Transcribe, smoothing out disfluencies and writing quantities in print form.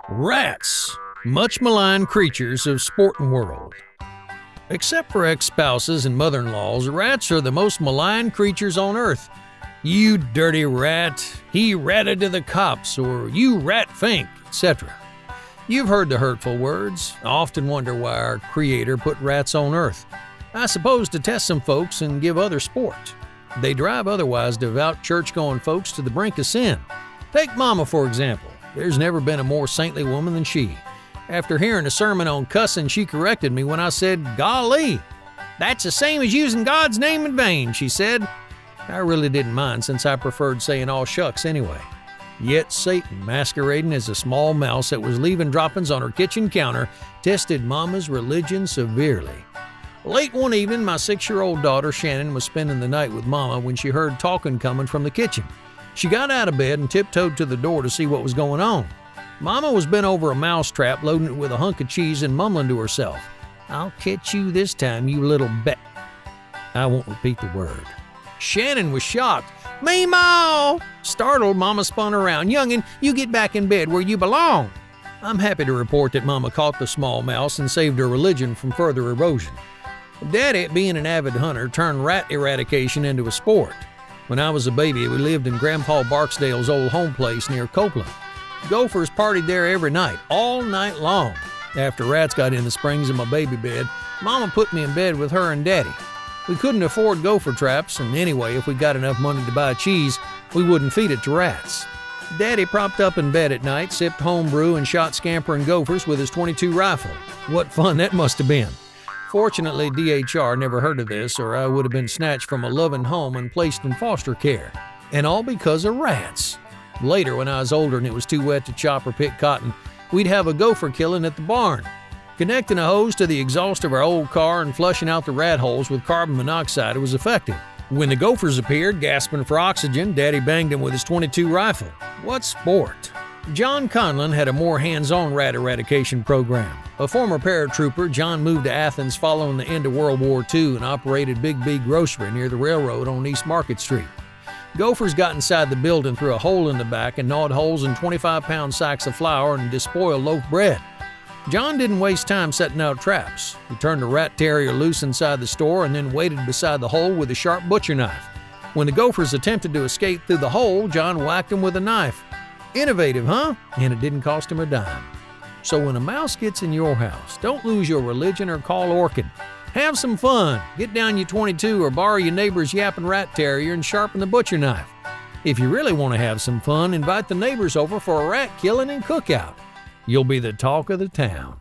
Rats, much maligned creatures of sporting world. Except for ex-spouses and mother-in-laws, rats are the most maligned creatures on earth. You dirty rat, he ratted to the cops, or you rat fink, etc. You've heard the hurtful words. I often wonder why our Creator put rats on earth. I suppose to test some folks and give others sport. They drive otherwise devout church-going folks to the brink of sin. Take Mama, for example. There's never been a more saintly woman than she. After hearing a sermon on cussing, she corrected me when I said, "Golly, that's the same as using God's name in vain," she said. I really didn't mind since I preferred saying "all shucks" anyway. Yet Satan, masquerading as a small mouse that was leaving droppings on her kitchen counter, tested Mama's religion severely. Late one evening, my 6-year-old daughter Shannon was spending the night with Mama when she heard talking coming from the kitchen. She got out of bed and tiptoed to the door to see what was going on. Mama was bent over a mouse trap, loading it with a hunk of cheese and mumbling to herself, "I'll catch you this time, you little bet." I won't repeat the word. Shannon was shocked. "Meemaw!" Startled, Mama spun around. "Youngin', you get back in bed where you belong." I'm happy to report that Mama caught the small mouse and saved her religion from further erosion. Daddy, being an avid hunter, turned rat eradication into a sport. When I was a baby, we lived in Grandpa Barksdale's old home place near Copeland. Gophers partied there every night, all night long. After rats got in the springs of my baby bed, Mama put me in bed with her and Daddy. We couldn't afford gopher traps, and anyway, if we got enough money to buy cheese, we wouldn't feed it to rats. Daddy propped up in bed at night, sipped homebrew, and shot scampering gophers with his .22 rifle. What fun that must have been. Fortunately, DHR never heard of this, or I would have been snatched from a loving home and placed in foster care. And all because of rats. Later, when I was older and it was too wet to chop or pick cotton, we'd have a gopher killing at the barn. Connecting a hose to the exhaust of our old car and flushing out the rat holes with carbon monoxide was effective. When the gophers appeared, gasping for oxygen, Daddy banged them with his .22 rifle. What sport! John Conlon had a more hands-on rat eradication program. A former paratrooper, John moved to Athens following the end of World War II and operated Big B Grocery near the railroad on East Market Street. Gophers got inside the building through a hole in the back and gnawed holes in 25-pound sacks of flour and despoiled loaf bread. John didn't waste time setting out traps. He turned a rat terrier loose inside the store and then waited beside the hole with a sharp butcher knife. When the gophers attempted to escape through the hole, John whacked them with a knife. Innovative, huh? And it didn't cost him a dime. So when a mouse gets in your house, don't lose your religion or call Orchid. Have some fun. Get down your .22 or borrow your neighbor's yapping rat terrier and sharpen the butcher knife. If you really want to have some fun, invite the neighbors over for a rat killing and cookout. You'll be the talk of the town.